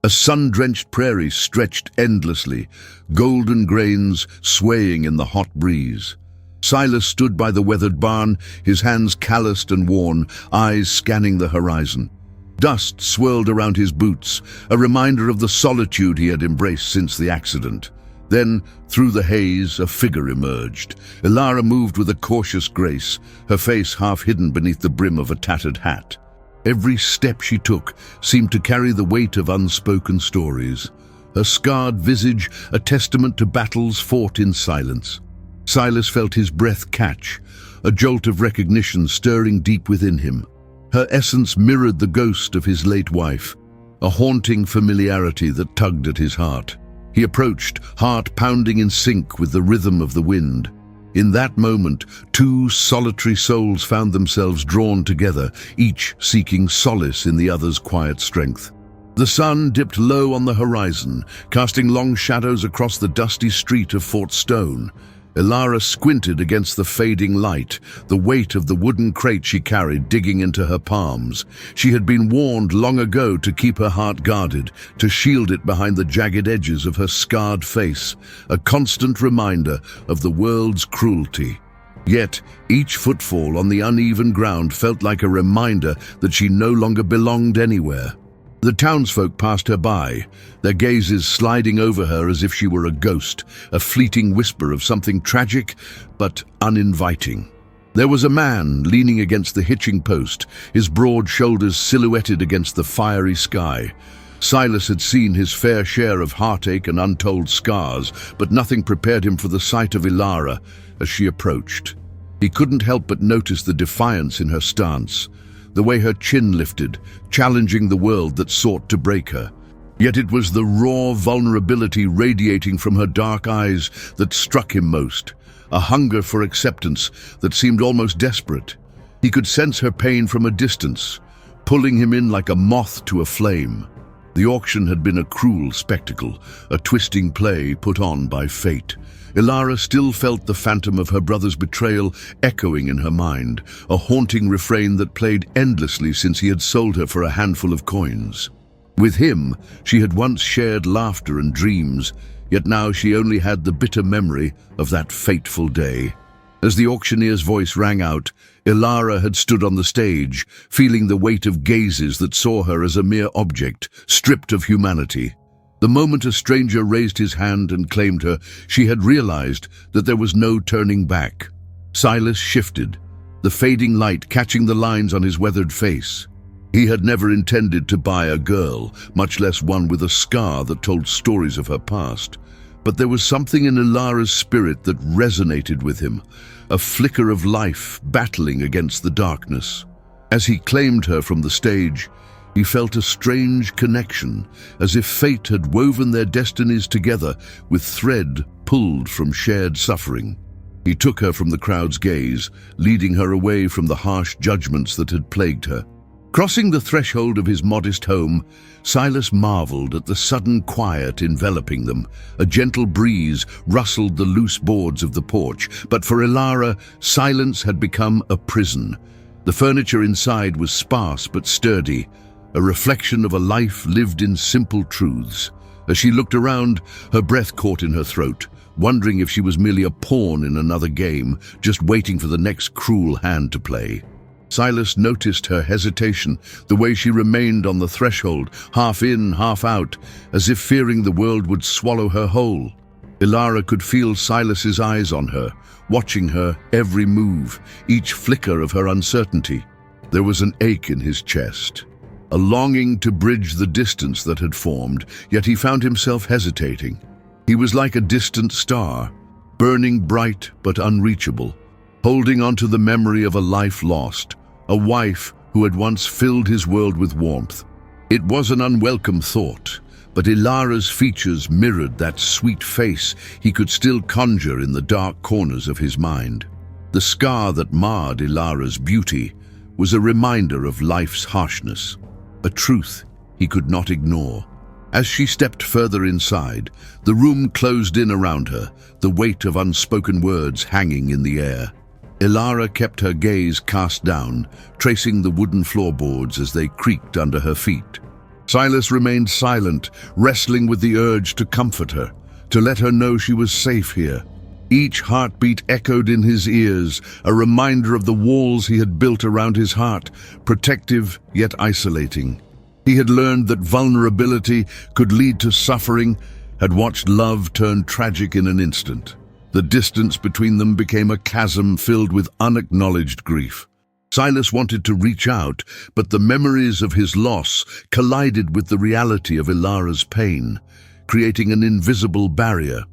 A sun-drenched prairie stretched endlessly, golden grains swaying in the hot breeze. Silas stood by the weathered barn, his hands calloused and worn, eyes scanning the horizon. Dust swirled around his boots, a reminder of the solitude he had embraced since the accident. Then, through the haze, a figure emerged. Ilara moved with a cautious grace, her face half hidden beneath the brim of a tattered hat. Every step she took seemed to carry the weight of unspoken stories. Her scarred visage, a testament to battles fought in silence. Silas felt his breath catch, a jolt of recognition stirring deep within him. Her essence mirrored the ghost of his late wife, a haunting familiarity that tugged at his heart. He approached, heart pounding in sync with the rhythm of the wind. In that moment, two solitary souls found themselves drawn together, each seeking solace in the other's quiet strength. The sun dipped low on the horizon, casting long shadows across the dusty street of Fort Stone. Ilara squinted against the fading light, the weight of the wooden crate she carried digging into her palms. She had been warned long ago to keep her heart guarded, to shield it behind the jagged edges of her scarred face, a constant reminder of the world's cruelty. Yet, each footfall on the uneven ground felt like a reminder that she no longer belonged anywhere. The townsfolk passed her by, their gazes sliding over her as if she were a ghost, a fleeting whisper of something tragic but uninviting. There was a man leaning against the hitching post, his broad shoulders silhouetted against the fiery sky. Silas had seen his fair share of heartache and untold scars, but nothing prepared him for the sight of Ilara as she approached. He couldn't help but notice the defiance in her stance, the way her chin lifted, challenging the world that sought to break her. Yet it was the raw vulnerability radiating from her dark eyes that struck him most, a hunger for acceptance that seemed almost desperate. He could sense her pain from a distance, pulling him in like a moth to a flame. The auction had been a cruel spectacle, a twisting play put on by fate. Ilara still felt the phantom of her brother's betrayal echoing in her mind, a haunting refrain that played endlessly since he had sold her for a handful of coins. With him, she had once shared laughter and dreams, yet now she only had the bitter memory of that fateful day. As the auctioneer's voice rang out, Ilara had stood on the stage, feeling the weight of gazes that saw her as a mere object, stripped of humanity. The moment a stranger raised his hand and claimed her, she had realized that there was no turning back. Silas shifted, the fading light catching the lines on his weathered face. He had never intended to buy a girl, much less one with a scar that told stories of her past. But there was something in Ilara's spirit that resonated with him, a flicker of life battling against the darkness. As he claimed her from the stage, he felt a strange connection, as if fate had woven their destinies together with thread pulled from shared suffering. He took her from the crowd's gaze, leading her away from the harsh judgments that had plagued her. Crossing the threshold of his modest home, Silas marveled at the sudden quiet enveloping them. A gentle breeze rustled the loose boards of the porch, but for Ilara, silence had become a prison. The furniture inside was sparse but sturdy, a reflection of a life lived in simple truths. As she looked around, her breath caught in her throat, wondering if she was merely a pawn in another game, just waiting for the next cruel hand to play. Silas noticed her hesitation, the way she remained on the threshold, half in, half out, as if fearing the world would swallow her whole. Ilara could feel Silas's eyes on her, watching her every move, each flicker of her uncertainty. There was an ache in his chest, a longing to bridge the distance that had formed, yet he found himself hesitating. He was like a distant star, burning bright but unreachable, holding on to the memory of a life lost, a wife who had once filled his world with warmth. It was an unwelcome thought, but Ilara's features mirrored that sweet face he could still conjure in the dark corners of his mind. The scar that marred Ilara's beauty was a reminder of life's harshness, a truth he could not ignore. As she stepped further inside, the room closed in around her, the weight of unspoken words hanging in the air. Ilara kept her gaze cast down, tracing the wooden floorboards as they creaked under her feet. Silas remained silent, wrestling with the urge to comfort her, to let her know she was safe here. Each heartbeat echoed in his ears, a reminder of the walls he had built around his heart, protective yet isolating. He had learned that vulnerability could lead to suffering, had watched love turn tragic in an instant. The distance between them became a chasm filled with unacknowledged grief. Silas wanted to reach out, but the memories of his loss collided with the reality of Ilara's pain, creating an invisible barrier.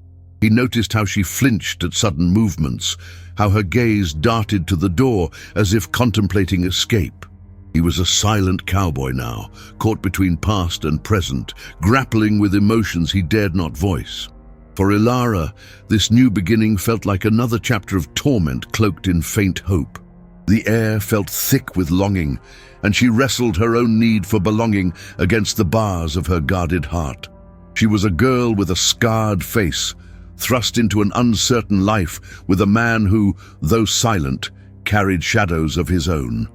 He noticed how she flinched at sudden movements, how her gaze darted to the door as if contemplating escape. He was a silent cowboy now, caught between past and present, grappling with emotions he dared not voice. For Ilara, this new beginning felt like another chapter of torment cloaked in faint hope. The air felt thick with longing, and she wrestled her own need for belonging against the bars of her guarded heart. She was a girl with a scarred face, thrust into an uncertain life with a man who, though silent, carried shadows of his own.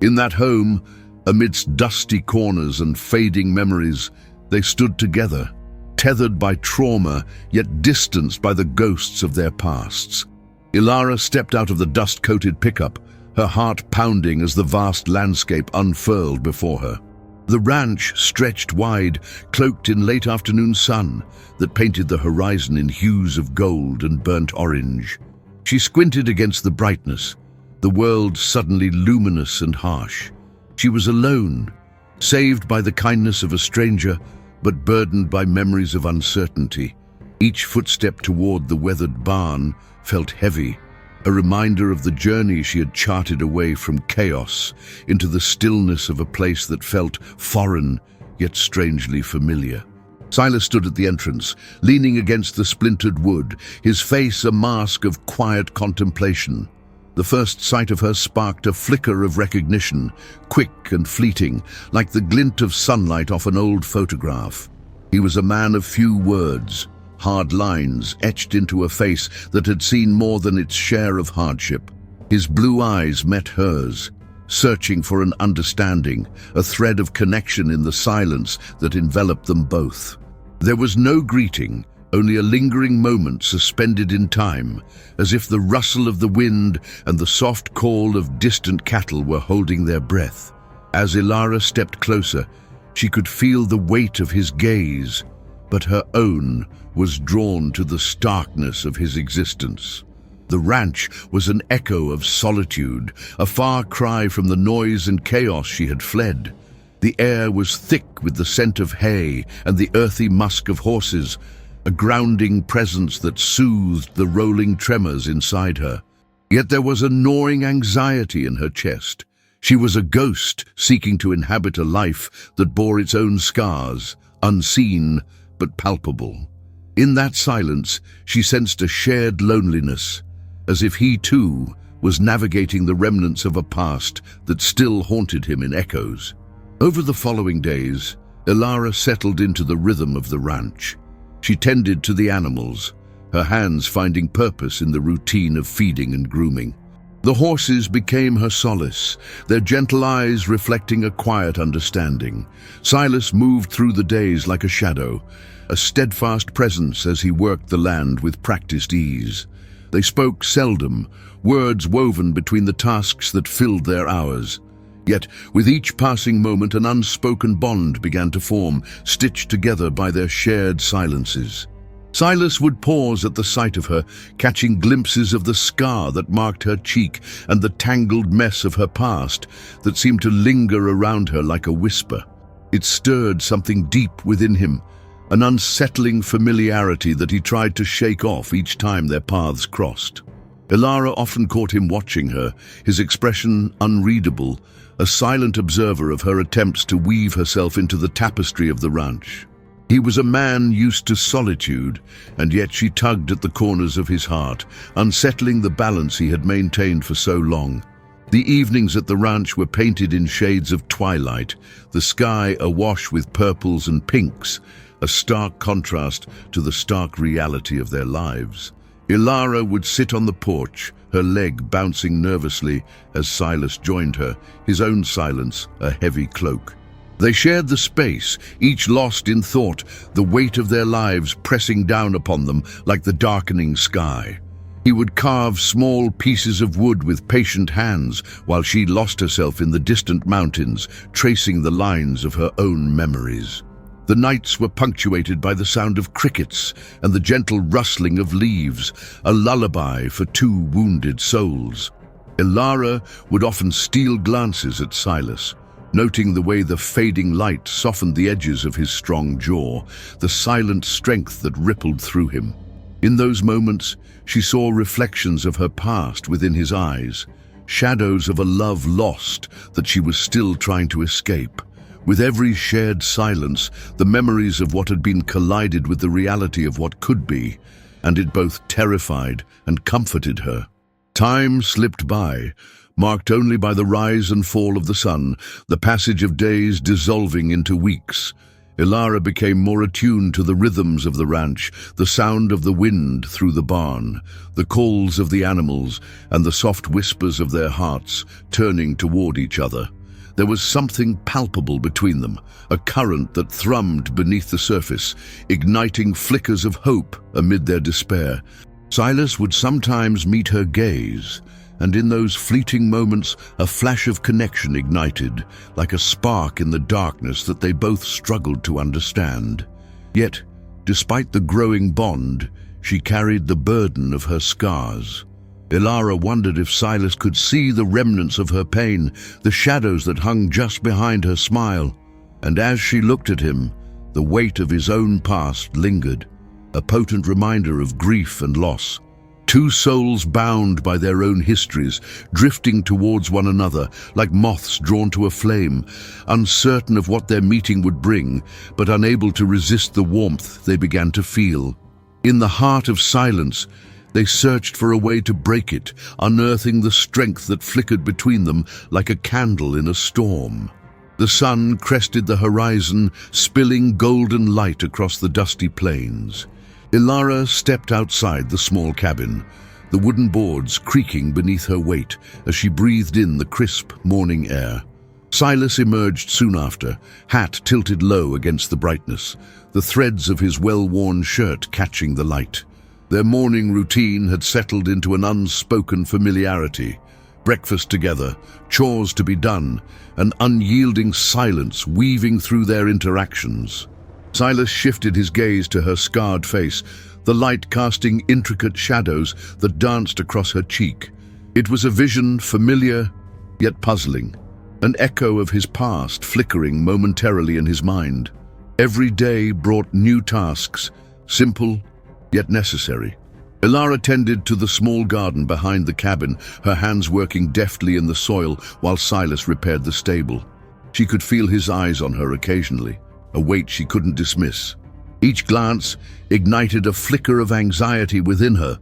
In that home, amidst dusty corners and fading memories, they stood together, tethered by trauma, yet distanced by the ghosts of their pasts. Ilara stepped out of the dust-coated pickup, her heart pounding as the vast landscape unfurled before her. The ranch stretched wide, cloaked in late afternoon sun that painted the horizon in hues of gold and burnt orange. She squinted against the brightness, the world suddenly luminous and harsh. She was alone, saved by the kindness of a stranger, but burdened by memories of uncertainty. Each footstep toward the weathered barn felt heavy, a reminder of the journey she had charted away from chaos into the stillness of a place that felt foreign yet strangely familiar. Silas stood at the entrance, leaning against the splintered wood, his face a mask of quiet contemplation. The first sight of her sparked a flicker of recognition, quick and fleeting, like the glint of sunlight off an old photograph. He was a man of few words, hard lines etched into a face that had seen more than its share of hardship. His blue eyes met hers, searching for an understanding, a thread of connection in the silence that enveloped them both. There was no greeting, only a lingering moment suspended in time, as if the rustle of the wind and the soft call of distant cattle were holding their breath. As Ilara stepped closer, she could feel the weight of his gaze, but her own was drawn to the starkness of his existence. The ranch was an echo of solitude, a far cry from the noise and chaos she had fled. The air was thick with the scent of hay and the earthy musk of horses, a grounding presence that soothed the rolling tremors inside her. Yet there was a gnawing anxiety in her chest. She was a ghost seeking to inhabit a life that bore its own scars, unseen but palpable. In that silence, she sensed a shared loneliness, as if he too was navigating the remnants of a past that still haunted him in echoes. Over the following days, Ilara settled into the rhythm of the ranch. She tended to the animals, her hands finding purpose in the routine of feeding and grooming. The horses became her solace, their gentle eyes reflecting a quiet understanding. Silas moved through the days like a shadow, a steadfast presence as he worked the land with practiced ease. They spoke seldom, words woven between the tasks that filled their hours. Yet, with each passing moment, an unspoken bond began to form, stitched together by their shared silences. Silas would pause at the sight of her, catching glimpses of the scar that marked her cheek and the tangled mess of her past that seemed to linger around her like a whisper. It stirred something deep within him, an unsettling familiarity that he tried to shake off each time their paths crossed. Ilara often caught him watching her, his expression unreadable, a silent observer of her attempts to weave herself into the tapestry of the ranch. He was a man used to solitude, and yet she tugged at the corners of his heart, unsettling the balance he had maintained for so long. The evenings at the ranch were painted in shades of twilight, the sky awash with purples and pinks, a stark contrast to the stark reality of their lives. Ilara would sit on the porch, her leg bouncing nervously as Silas joined her, his own silence a heavy cloak. They shared the space, each lost in thought, the weight of their lives pressing down upon them like the darkening sky. He would carve small pieces of wood with patient hands while she lost herself in the distant mountains, tracing the lines of her own memories. The nights were punctuated by the sound of crickets and the gentle rustling of leaves, a lullaby for two wounded souls. Ilara would often steal glances at Silas, noting the way the fading light softened the edges of his strong jaw, the silent strength that rippled through him. In those moments, she saw reflections of her past within his eyes, shadows of a love lost that she was still trying to escape. With every shared silence, the memories of what had been collided with the reality of what could be, and it both terrified and comforted her. Time slipped by, marked only by the rise and fall of the sun, the passage of days dissolving into weeks. Ilara became more attuned to the rhythms of the ranch, the sound of the wind through the barn, the calls of the animals, and the soft whispers of their hearts turning toward each other. There was something palpable between them, a current that thrummed beneath the surface, igniting flickers of hope amid their despair. Silas would sometimes meet her gaze, and in those fleeting moments a flash of connection ignited, like a spark in the darkness that they both struggled to understand. Yet, despite the growing bond, she carried the burden of her scars. Ilara wondered if Silas could see the remnants of her pain, the shadows that hung just behind her smile. And as she looked at him, the weight of his own past lingered, a potent reminder of grief and loss. Two souls bound by their own histories, drifting towards one another like moths drawn to a flame, uncertain of what their meeting would bring, but unable to resist the warmth they began to feel. In the heart of silence, they searched for a way to break it, unearthing the strength that flickered between them like a candle in a storm. The sun crested the horizon, spilling golden light across the dusty plains. Ilara stepped outside the small cabin, the wooden boards creaking beneath her weight as she breathed in the crisp morning air. Silas emerged soon after, hat tilted low against the brightness, the threads of his well-worn shirt catching the light. Their morning routine had settled into an unspoken familiarity. Breakfast together, chores to be done, an unyielding silence weaving through their interactions. Silas shifted his gaze to her scarred face, the light casting intricate shadows that danced across her cheek. It was a vision familiar, yet puzzling, an echo of his past flickering momentarily in his mind. Every day brought new tasks, simple yet necessary. Ilara tended to the small garden behind the cabin, her hands working deftly in the soil while Silas repaired the stable. She could feel his eyes on her occasionally, a weight she couldn't dismiss. Each glance ignited a flicker of anxiety within her,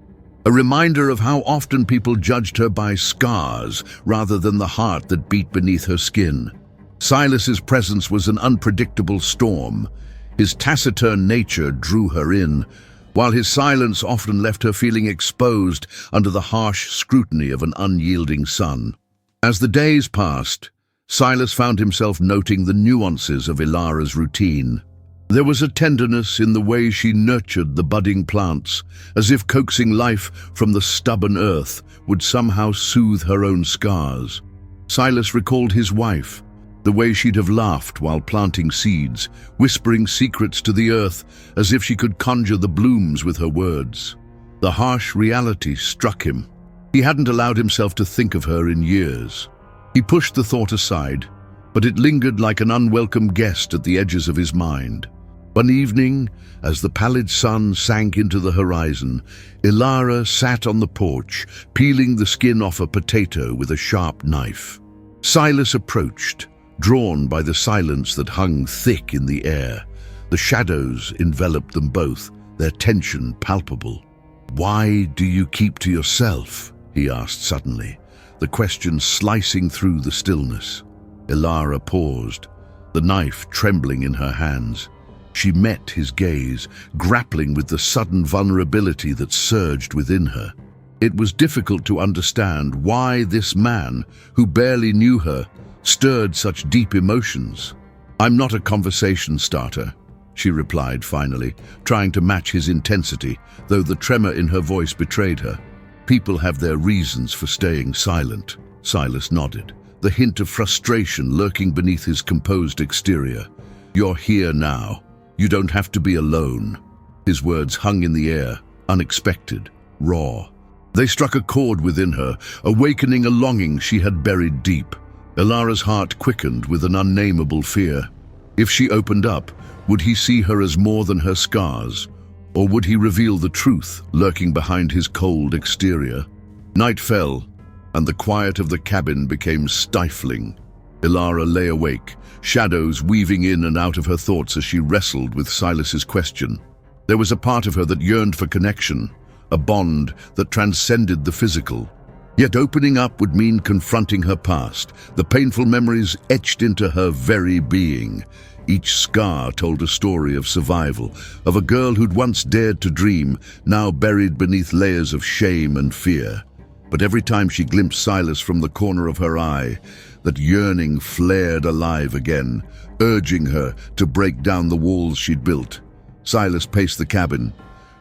a reminder of how often people judged her by scars rather than the heart that beat beneath her skin. Silas's presence was an unpredictable storm. His taciturn nature drew her in, while his silence often left her feeling exposed under the harsh scrutiny of an unyielding sun. As the days passed, Silas found himself noting the nuances of Ilara's routine. There was a tenderness in the way she nurtured the budding plants, as if coaxing life from the stubborn earth would somehow soothe her own scars. Silas recalled his wife, the way she'd have laughed while planting seeds, whispering secrets to the earth as if she could conjure the blooms with her words. The harsh reality struck him. He hadn't allowed himself to think of her in years. He pushed the thought aside, but it lingered like an unwelcome guest at the edges of his mind. One evening, as the pallid sun sank into the horizon, Ilara sat on the porch, peeling the skin off a potato with a sharp knife. Silas approached, drawn by the silence that hung thick in the air. The shadows enveloped them both, their tension palpable. "Why do you keep to yourself?" he asked suddenly, the question slicing through the stillness. Ilara paused, the knife trembling in her hands. She met his gaze, grappling with the sudden vulnerability that surged within her. It was difficult to understand why this man, who barely knew her, stirred such deep emotions. "I'm not a conversation starter," she replied finally, trying to match his intensity, though the tremor in her voice betrayed her. "People have their reasons for staying silent." Silas nodded, the hint of frustration lurking beneath his composed exterior. "You're here now. You don't have to be alone." His words hung in the air, unexpected, raw. They struck a chord within her, awakening a longing she had buried deep. Ilara's heart quickened with an unnameable fear. If she opened up, would he see her as more than her scars? Or would he reveal the truth lurking behind his cold exterior? Night fell, and the quiet of the cabin became stifling. Ilara lay awake, shadows weaving in and out of her thoughts as she wrestled with Silas's question. There was a part of her that yearned for connection, a bond that transcended the physical. Yet opening up would mean confronting her past, the painful memories etched into her very being. Each scar told a story of survival, of a girl who'd once dared to dream, now buried beneath layers of shame and fear. But every time she glimpsed Silas from the corner of her eye, that yearning flared alive again, urging her to break down the walls she'd built. Silas paced the cabin,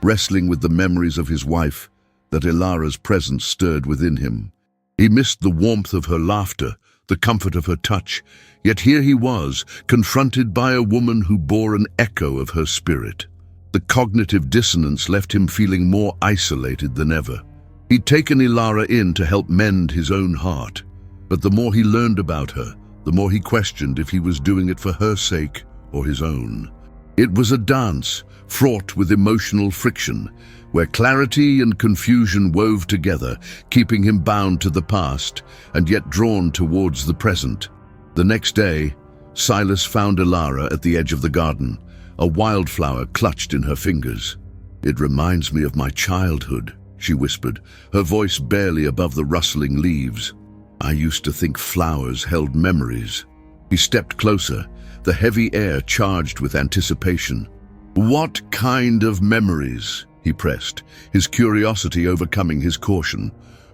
wrestling with the memories of his wife, that Ilara's presence stirred within him. He missed the warmth of her laughter, the comfort of her touch, yet here he was, confronted by a woman who bore an echo of her spirit. The cognitive dissonance left him feeling more isolated than ever. He'd taken Ilara in to help mend his own heart, but the more he learned about her, the more he questioned if he was doing it for her sake or his own. It was a dance, fraught with emotional friction, where clarity and confusion wove together, keeping him bound to the past and yet drawn towards the present. The next day, Silas found Ilara at the edge of the garden, a wildflower clutched in her fingers. "It reminds me of my childhood," she whispered, her voice barely above the rustling leaves. "I used to think flowers held memories." He stepped closer, the heavy air charged with anticipation. "What kind of memories?" he pressed, his curiosity overcoming his caution.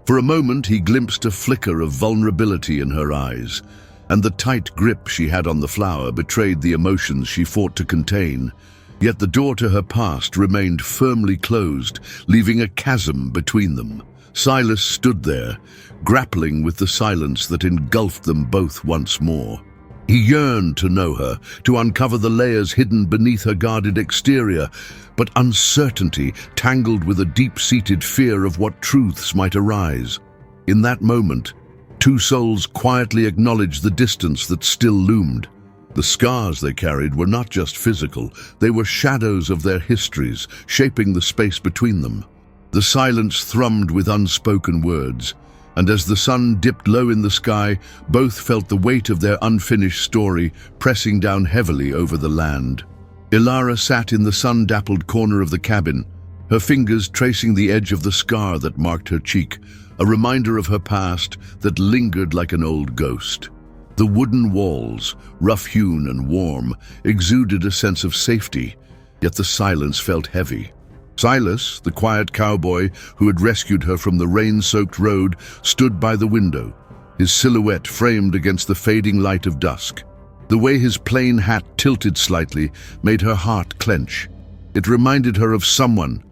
For a moment he glimpsed a flicker of vulnerability in her eyes, and the tight grip she had on the flower betrayed the emotions she fought to contain. Yet the door to her past remained firmly closed, leaving a chasm between them. Silas stood there, grappling with the silence that engulfed them both once more. He yearned to know her, to uncover the layers hidden beneath her guarded exterior, but uncertainty tangled with a deep-seated fear of what truths might arise. In that moment, two souls quietly acknowledged the distance that still loomed. The scars they carried were not just physical, they were shadows of their histories, shaping the space between them. The silence thrummed with unspoken words, and as the sun dipped low in the sky, both felt the weight of their unfinished story pressing down heavily over the land. Ilara sat in the sun-dappled corner of the cabin, her fingers tracing the edge of the scar that marked her cheek, a reminder of her past that lingered like an old ghost. The wooden walls, rough-hewn and warm, exuded a sense of safety, yet the silence felt heavy. Silas, the quiet cowboy who had rescued her from the rain-soaked road, stood by the window, his silhouette framed against the fading light of dusk. The way his plain hat tilted slightly made her heart clench. It reminded her of someone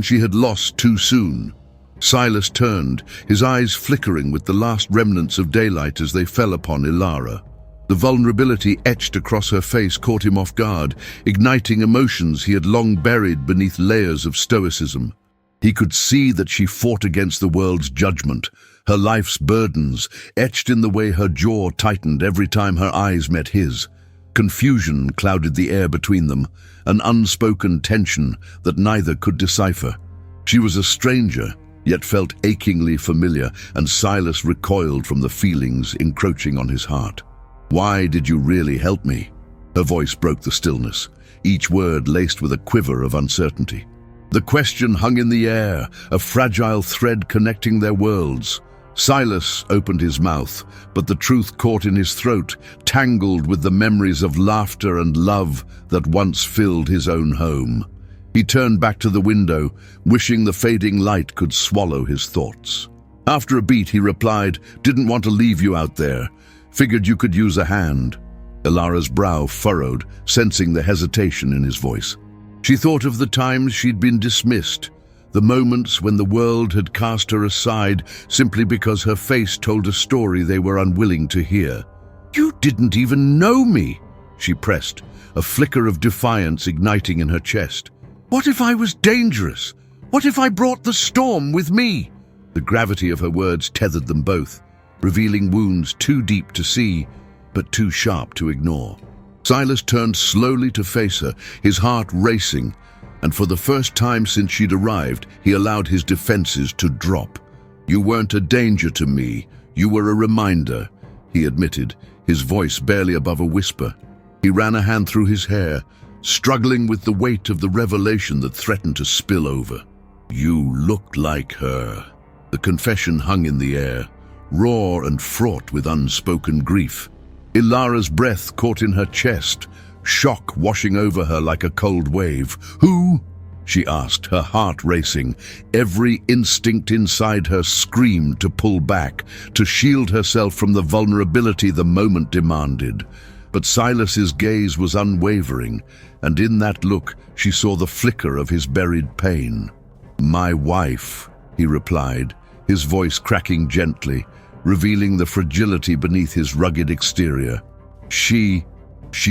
she had lost too soon. Silas turned, his eyes flickering with the last remnants of daylight as they fell upon Ilara. The vulnerability etched across her face caught him off guard, igniting emotions he had long buried beneath layers of stoicism. He could see that she fought against the world's judgment, her life's burdens, etched in the way her jaw tightened every time her eyes met his. Confusion clouded the air between them, an unspoken tension that neither could decipher. She was a stranger, yet felt achingly familiar, and Silas recoiled from the feelings encroaching on his heart. "Why did you really help me?" Her voice broke the stillness, each word laced with a quiver of uncertainty. The question hung in the air, a fragile thread connecting their worlds. Silas opened his mouth, but the truth caught in his throat, tangled with the memories of laughter and love that once filled his own home. He turned back to the window, wishing the fading light could swallow his thoughts. After a beat, he replied, "Didn't want to leave you out there. Figured you could use a hand." Ilara's brow furrowed, sensing the hesitation in his voice. She thought of the times she'd been dismissed, the moments when the world had cast her aside simply because her face told a story they were unwilling to hear. "You didn't even know me," she pressed, a flicker of defiance igniting in her chest. "What if I was dangerous? What if I brought the storm with me?" The gravity of her words tethered them both, revealing wounds too deep to see, but too sharp to ignore. Silas turned slowly to face her, his heart racing, and for the first time since she'd arrived, he allowed his defenses to drop. "You weren't a danger to me, you were a reminder," he admitted, his voice barely above a whisper. He ran a hand through his hair, struggling with the weight of the revelation that threatened to spill over. "You looked like her." The confession hung in the air, raw and fraught with unspoken grief. Ilara's breath caught in her chest, shock washing over her like a cold wave. "Who?" she asked, her heart racing. Every instinct inside her screamed to pull back, to shield herself from the vulnerability the moment demanded. But Silas's gaze was unwavering, and in that look she saw the flicker of his buried pain. "My wife," he replied, his voice cracking gently, revealing the fragility beneath his rugged exterior. She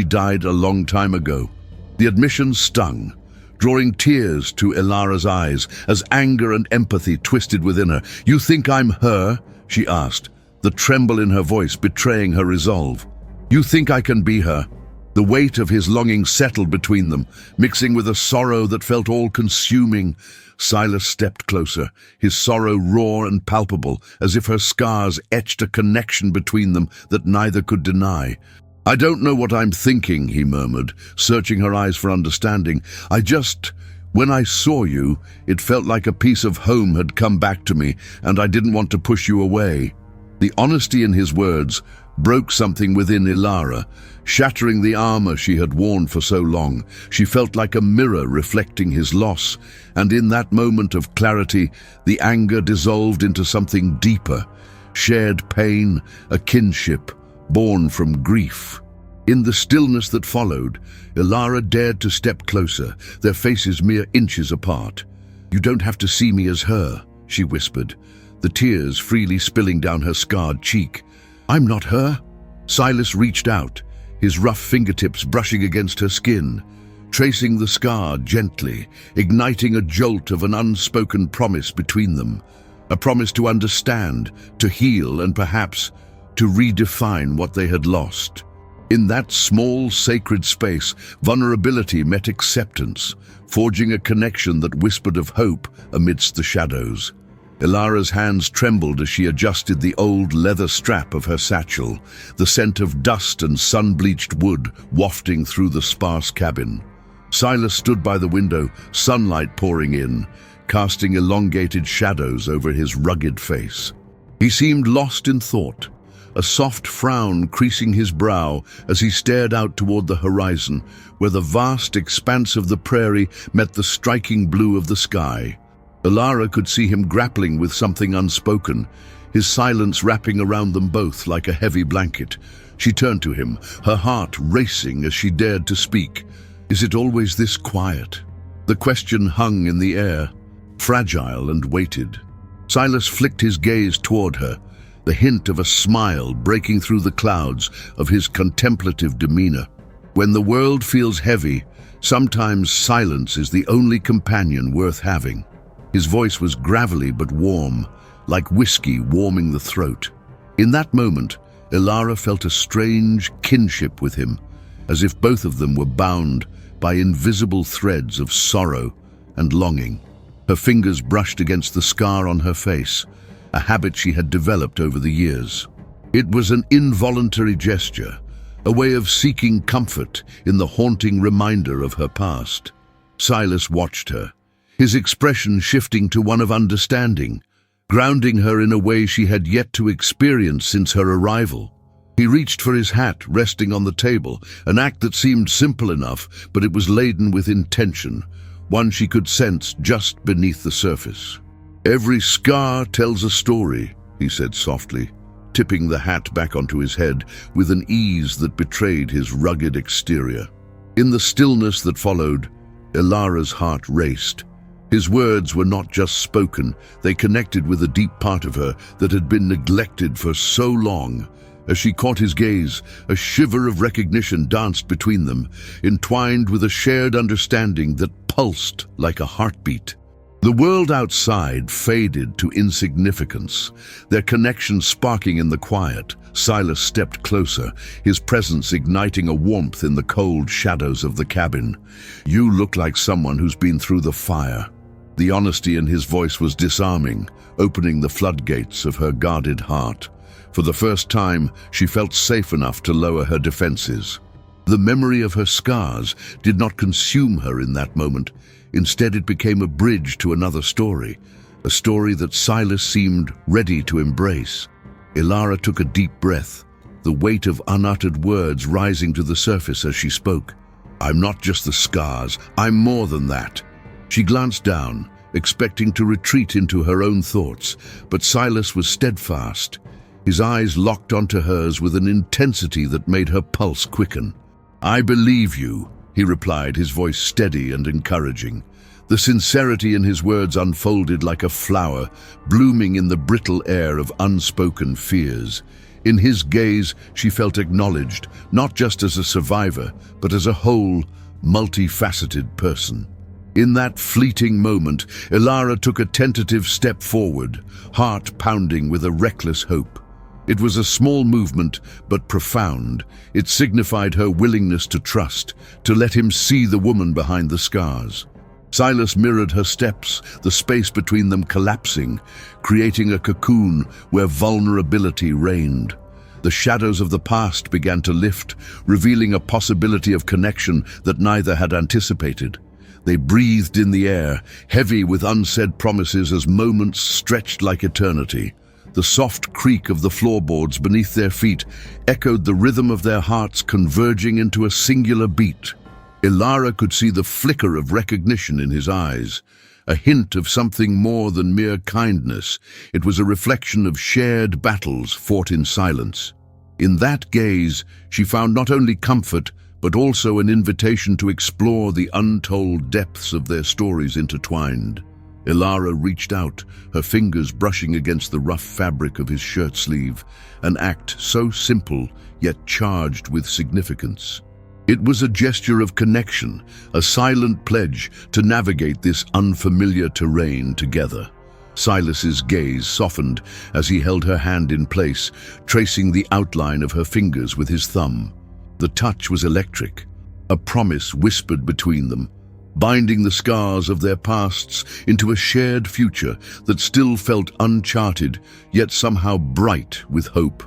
died a long time ago." The admission stung, drawing tears to Ilara's eyes as anger and empathy twisted within her. "You think I'm her?" she asked, the tremble in her voice betraying her resolve. "You think I can be her?" The weight of his longing settled between them, mixing with a sorrow that felt all-consuming. Silas stepped closer, his sorrow raw and palpable, as if her scars etched a connection between them that neither could deny. "I don't know what I'm thinking," he murmured, searching her eyes for understanding. When I saw you, it felt like a piece of home had come back to me, and I didn't want to push you away." The honesty in his words broke something within Ilara, shattering the armor she had worn for so long. She felt like a mirror reflecting his loss, and in that moment of clarity, the anger dissolved into something deeper, shared pain, a kinship, born from grief. In the stillness that followed, Ilara dared to step closer, their faces mere inches apart. "You don't have to see me as her," she whispered, the tears freely spilling down her scarred cheek. "I'm not her." Silas reached out, his rough fingertips brushing against her skin, tracing the scar gently, igniting a jolt of an unspoken promise between them. A promise to understand, to heal, and perhaps to redefine what they had lost. In that small, sacred space, vulnerability met acceptance, forging a connection that whispered of hope amidst the shadows. Ilara's hands trembled as she adjusted the old leather strap of her satchel, the scent of dust and sun-bleached wood wafting through the sparse cabin. Silas stood by the window, sunlight pouring in, casting elongated shadows over his rugged face. He seemed lost in thought, a soft frown creasing his brow as he stared out toward the horizon, where the vast expanse of the prairie met the striking blue of the sky. Ilara could see him grappling with something unspoken, his silence wrapping around them both like a heavy blanket. She turned to him, her heart racing as she dared to speak. "Is it always this quiet?" The question hung in the air, fragile and weighted. Silas flicked his gaze toward her, the hint of a smile breaking through the clouds of his contemplative demeanor. When the world feels heavy, sometimes silence is the only companion worth having. His voice was gravelly but warm, like whiskey warming the throat. In that moment, Ilara felt a strange kinship with him, as if both of them were bound by invisible threads of sorrow and longing. Her fingers brushed against the scar on her face, a habit she had developed over the years. It was an involuntary gesture, a way of seeking comfort in the haunting reminder of her past. Silas watched her, his expression shifting to one of understanding, grounding her in a way she had yet to experience since her arrival. He reached for his hat resting on the table, an act that seemed simple enough, but it was laden with intention, one she could sense just beneath the surface. "Every scar tells a story," he said softly. tipping the hat back onto his head with an ease that betrayed his rugged exterior. In the stillness that followed, Ilara's heart raced. His words were not just spoken, they connected with a deep part of her that had been neglected for so long. As she caught his gaze, a shiver of recognition danced between them, entwined with a shared understanding that pulsed like a heartbeat. The world outside faded to insignificance, their connection sparking in the quiet. Silas stepped closer, his presence igniting a warmth in the cold shadows of the cabin. "You look like someone who's been through the fire." The honesty in his voice was disarming, opening the floodgates of her guarded heart. For the first time, she felt safe enough to lower her defenses. The memory of her scars did not consume her in that moment. Instead, it became a bridge to another story, a story that Silas seemed ready to embrace. Ilara took a deep breath, the weight of unuttered words rising to the surface as she spoke. "I'm not just the scars, I'm more than that." She glanced down, expecting to retreat into her own thoughts, but Silas was steadfast. His eyes locked onto hers with an intensity that made her pulse quicken. "I believe you," he replied, his voice steady and encouraging. The sincerity in his words unfolded like a flower, blooming in the brittle air of unspoken fears. In his gaze, she felt acknowledged, not just as a survivor, but as a whole, multifaceted person. In that fleeting moment, Ilara took a tentative step forward, heart pounding with a reckless hope. It was a small movement, but profound. It signified her willingness to trust, to let him see the woman behind the scars. Silas mirrored her steps, the space between them collapsing, creating a cocoon where vulnerability reigned. The shadows of the past began to lift, revealing a possibility of connection that neither had anticipated. They breathed in the air, heavy with unsaid promises as moments stretched like eternity. The soft creak of the floorboards beneath their feet echoed the rhythm of their hearts converging into a singular beat. Ilara could see the flicker of recognition in his eyes, a hint of something more than mere kindness. It was a reflection of shared battles fought in silence. In that gaze, she found not only comfort, but also an invitation to explore the untold depths of their stories intertwined. Ilara reached out, her fingers brushing against the rough fabric of his shirt sleeve, an act so simple yet charged with significance. It was a gesture of connection, a silent pledge to navigate this unfamiliar terrain together. Silas's gaze softened as he held her hand in place, tracing the outline of her fingers with his thumb. The touch was electric, a promise whispered between them, binding the scars of their pasts into a shared future that still felt uncharted, yet somehow bright with hope.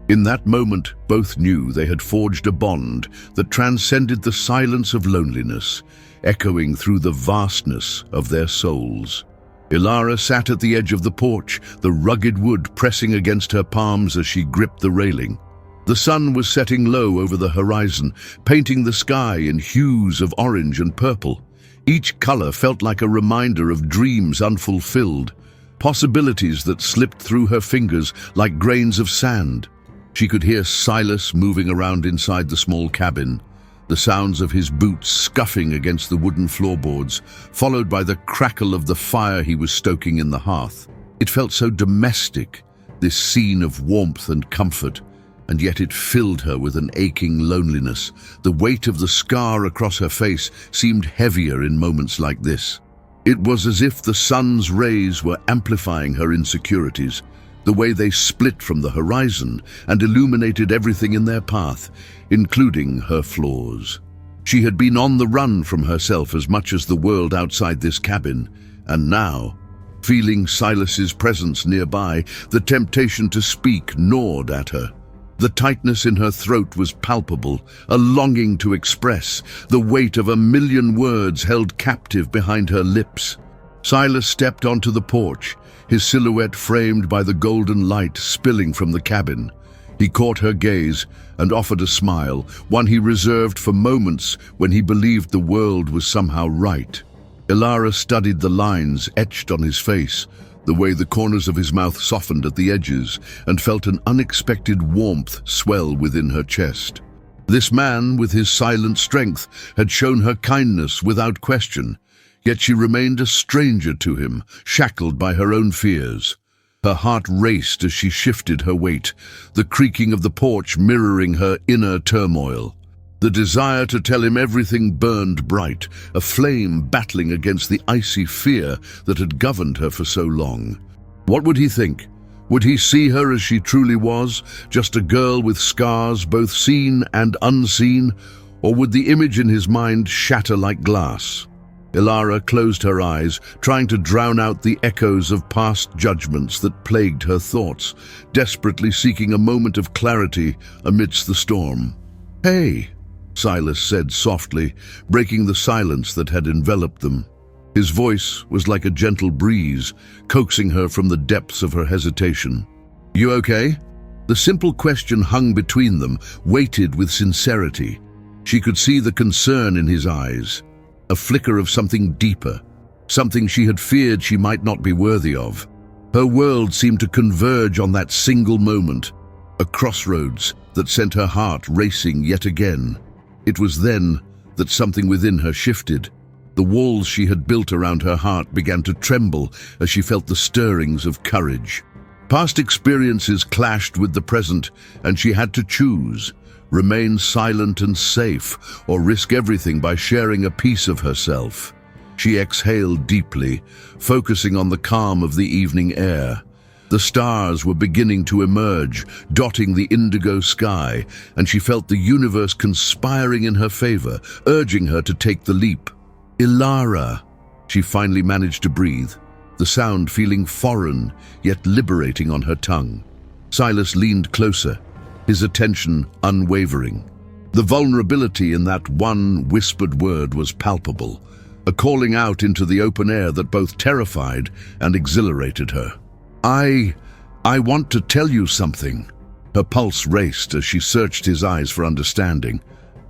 In that moment, both knew they had forged a bond that transcended the silence of loneliness, echoing through the vastness of their souls. Ilara sat at the edge of the porch, the rugged wood pressing against her palms as she gripped the railing. The sun was setting low over the horizon, painting the sky in hues of orange and purple. Each color felt like a reminder of dreams unfulfilled, possibilities that slipped through her fingers like grains of sand. She could hear Silas moving around inside the small cabin, the sounds of his boots scuffing against the wooden floorboards, followed by the crackle of the fire he was stoking in the hearth. It felt so domestic, this scene of warmth and comfort, and yet it filled her with an aching loneliness. The weight of the scar across her face seemed heavier in moments like this. It was as if the sun's rays were amplifying her insecurities, the way they split from the horizon and illuminated everything in their path, including her flaws. She had been on the run from herself as much as the world outside this cabin, and now, feeling Silas's presence nearby, the temptation to speak gnawed at her. The tightness in her throat was palpable, a longing to express, the weight of a million words held captive behind her lips. Silas stepped onto the porch, his silhouette framed by the golden light spilling from the cabin. He caught her gaze and offered a smile, one he reserved for moments when he believed the world was somehow right. Ilara studied the lines etched on his face, the way the corners of his mouth softened at the edges, and felt an unexpected warmth swell within her chest. This man, with his silent strength, had shown her kindness without question, yet she remained a stranger to him, shackled by her own fears. Her heart raced as she shifted her weight, the creaking of the porch mirroring her inner turmoil. The desire to tell him everything burned bright, a flame battling against the icy fear that had governed her for so long. What would he think? Would he see her as she truly was, just a girl with scars both seen and unseen, or would the image in his mind shatter like glass? Ilara closed her eyes, trying to drown out the echoes of past judgments that plagued her thoughts, desperately seeking a moment of clarity amidst the storm. "Hey," Silas said softly, breaking the silence that had enveloped them. His voice was like a gentle breeze, coaxing her from the depths of her hesitation. "You okay?" The simple question hung between them, weighted with sincerity. She could see the concern in his eyes, a flicker of something deeper, something she had feared she might not be worthy of. Her world seemed to converge on that single moment, a crossroads that sent her heart racing yet again. It was then that something within her shifted. The walls she had built around her heart began to tremble as she felt the stirrings of courage. Past experiences clashed with the present, and she had to choose: remain silent and safe, or risk everything by sharing a piece of herself. She exhaled deeply, focusing on the calm of the evening air. The stars were beginning to emerge, dotting the indigo sky, and she felt the universe conspiring in her favor, urging her to take the leap. "Ilara," she finally managed to breathe, the sound feeling foreign, yet liberating on her tongue. Silas leaned closer, his attention unwavering. The vulnerability in that one whispered word was palpable, a calling out into the open air that both terrified and exhilarated her. I want to tell you something." Her pulse raced as she searched his eyes for understanding.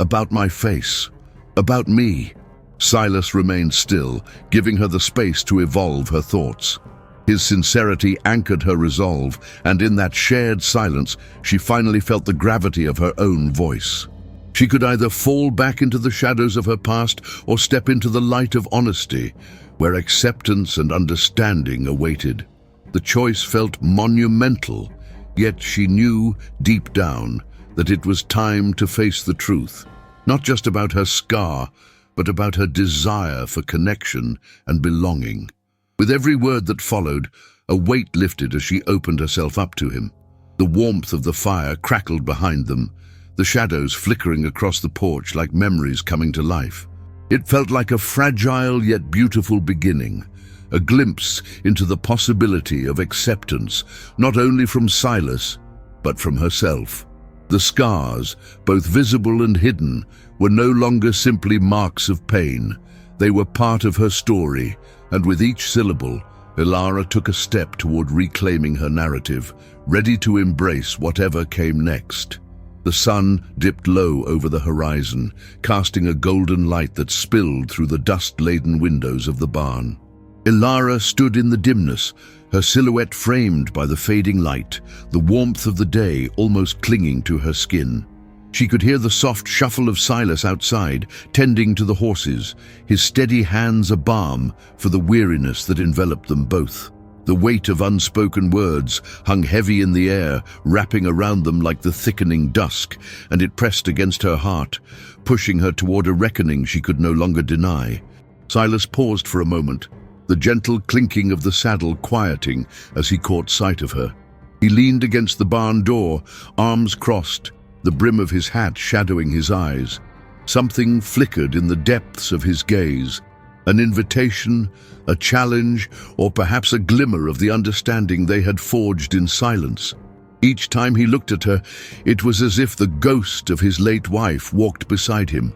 "About my face. About me." Silas remained still, giving her the space to evolve her thoughts. His sincerity anchored her resolve, and in that shared silence, she finally felt the gravity of her own voice. She could either fall back into the shadows of her past or step into the light of honesty, where acceptance and understanding awaited. The choice felt monumental, yet she knew deep down that it was time to face the truth, not just about her scar, but about her desire for connection and belonging. With every word that followed, a weight lifted as she opened herself up to him. The warmth of the fire crackled behind them, the shadows flickering across the porch like memories coming to life. It felt like a fragile yet beautiful beginning, a glimpse into the possibility of acceptance, not only from Silas, but from herself. The scars, both visible and hidden, were no longer simply marks of pain. They were part of her story, and with each syllable, Ilara took a step toward reclaiming her narrative, ready to embrace whatever came next. The sun dipped low over the horizon, casting a golden light that spilled through the dust-laden windows of the barn. Ilara stood in the dimness, her silhouette framed by the fading light, the warmth of the day almost clinging to her skin. She could hear the soft shuffle of Silas outside, tending to the horses, his steady hands a balm for the weariness that enveloped them both. The weight of unspoken words hung heavy in the air, wrapping around them like the thickening dusk, and it pressed against her heart, pushing her toward a reckoning she could no longer deny. Silas paused for a moment, the gentle clinking of the saddle quieting as he caught sight of her. He leaned against the barn door, arms crossed, the brim of his hat shadowing his eyes. Something flickered in the depths of his gaze, an invitation, a challenge, or perhaps a glimmer of the understanding they had forged in silence. Each time he looked at her, it was as if the ghost of his late wife walked beside him,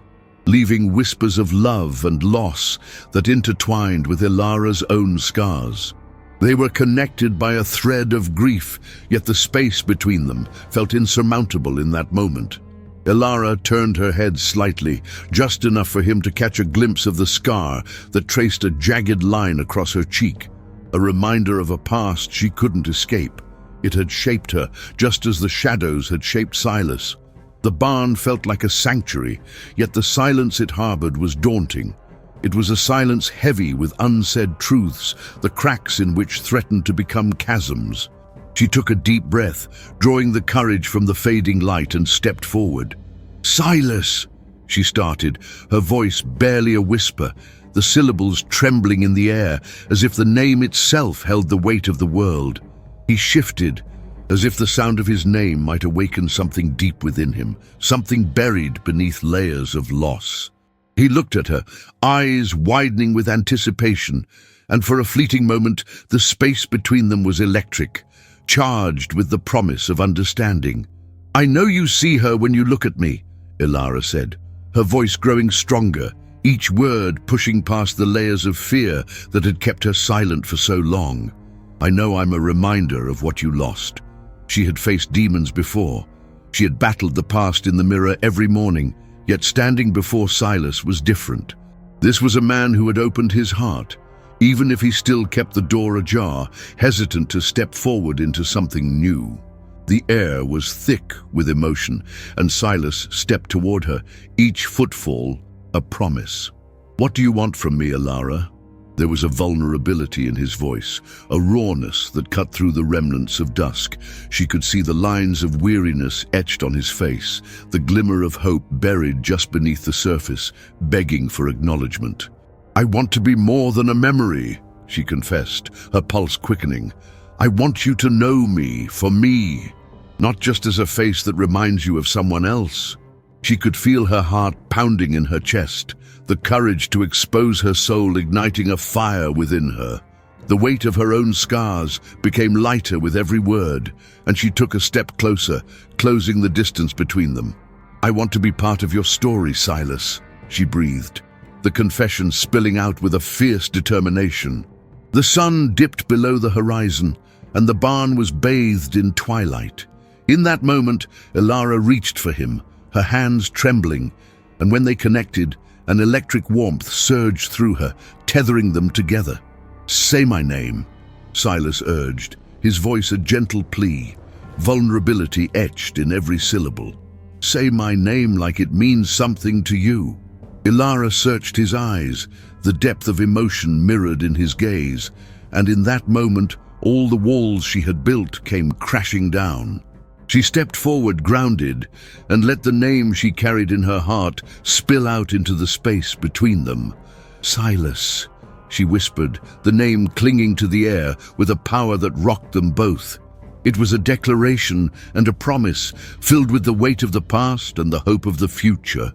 leaving whispers of love and loss that intertwined with Ilara's own scars. They were connected by a thread of grief, yet the space between them felt insurmountable in that moment. Ilara turned her head slightly, just enough for him to catch a glimpse of the scar that traced a jagged line across her cheek, a reminder of a past she couldn't escape. It had shaped her, just as the shadows had shaped Silas. The barn felt like a sanctuary, yet the silence it harbored was daunting. It was a silence heavy with unsaid truths, the cracks in which threatened to become chasms. She took a deep breath, drawing the courage from the fading light, and stepped forward. "Silas!" she started, her voice barely a whisper, the syllables trembling in the air, as if the name itself held the weight of the world. He shifted, as if the sound of his name might awaken something deep within him, something buried beneath layers of loss. He looked at her, eyes widening with anticipation, and for a fleeting moment the space between them was electric, charged with the promise of understanding. "I know you see her when you look at me," Ilara said, her voice growing stronger, each word pushing past the layers of fear that had kept her silent for so long. "I know I'm a reminder of what you lost." She had faced demons before. She had battled the past in the mirror every morning, yet standing before Silas was different. This was a man who had opened his heart, even if he still kept the door ajar, hesitant to step forward into something new. The air was thick with emotion, and Silas stepped toward her, each footfall a promise. "What do you want from me, Ilara?" There was a vulnerability in his voice, a rawness that cut through the remnants of dusk. She could see the lines of weariness etched on his face, the glimmer of hope buried just beneath the surface, begging for acknowledgement. "I want to be more than a memory," she confessed, her pulse quickening. "I want you to know me for me, not just as a face that reminds you of someone else." She could feel her heart pounding in her chest, the courage to expose her soul igniting a fire within her. The weight of her own scars became lighter with every word, and she took a step closer, closing the distance between them. "I want to be part of your story, Silas," she breathed, the confession spilling out with a fierce determination. The sun dipped below the horizon, and the barn was bathed in twilight. In that moment, Ilara reached for him, her hands trembling, and when they connected, an electric warmth surged through her, tethering them together. "Say my name," Silas urged, his voice a gentle plea, vulnerability etched in every syllable. "Say my name like it means something to you." Ilara searched his eyes, the depth of emotion mirrored in his gaze, and in that moment, all the walls she had built came crashing down. She stepped forward, grounded, and let the name she carried in her heart spill out into the space between them. "Silas," she whispered, the name clinging to the air with a power that rocked them both. It was a declaration and a promise, filled with the weight of the past and the hope of the future.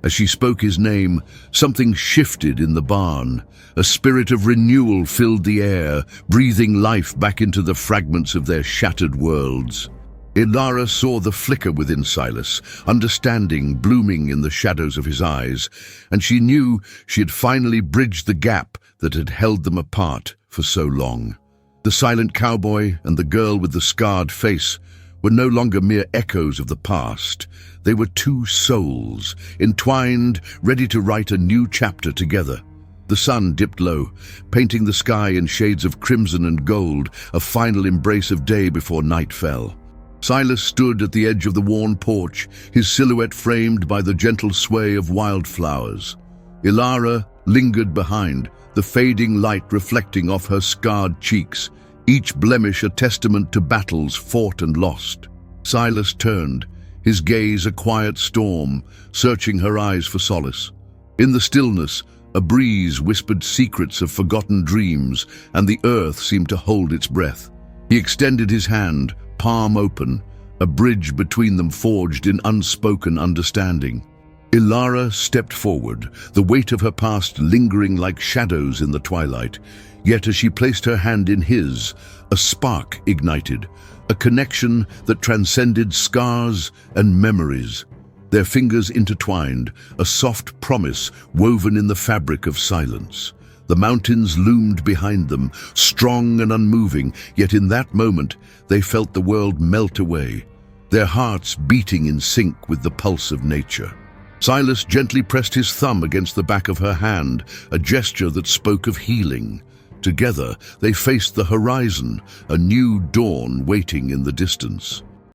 As she spoke his name, something shifted in the barn. A spirit of renewal filled the air, breathing life back into the fragments of their shattered worlds. Ilara saw the flicker within Silas, understanding blooming in the shadows of his eyes, and she knew she had finally bridged the gap that had held them apart for so long. The silent cowboy and the girl with the scarred face were no longer mere echoes of the past. They were two souls, entwined, ready to write a new chapter together. The sun dipped low, painting the sky in shades of crimson and gold, a final embrace of day before night fell. Silas stood at the edge of the worn porch, his silhouette framed by the gentle sway of wildflowers. Ilara lingered behind, the fading light reflecting off her scarred cheeks, each blemish a testament to battles fought and lost. Silas turned, his gaze a quiet storm, searching her eyes for solace. In the stillness, a breeze whispered secrets of forgotten dreams, and the earth seemed to hold its breath. He extended his hand, palm open, a bridge between them forged in unspoken understanding. Ilara stepped forward, the weight of her past lingering like shadows in the twilight. Yet as she placed her hand in his, a spark ignited, a connection that transcended scars and memories. Their fingers intertwined, a soft promise woven in the fabric of silence. The mountains loomed behind them, strong and unmoving, yet in that moment they felt the world melt away, their hearts beating in sync with the pulse of nature. Silas gently pressed his thumb against the back of her hand, a gesture that spoke of healing. Together, they faced the horizon, a new dawn waiting in the distance.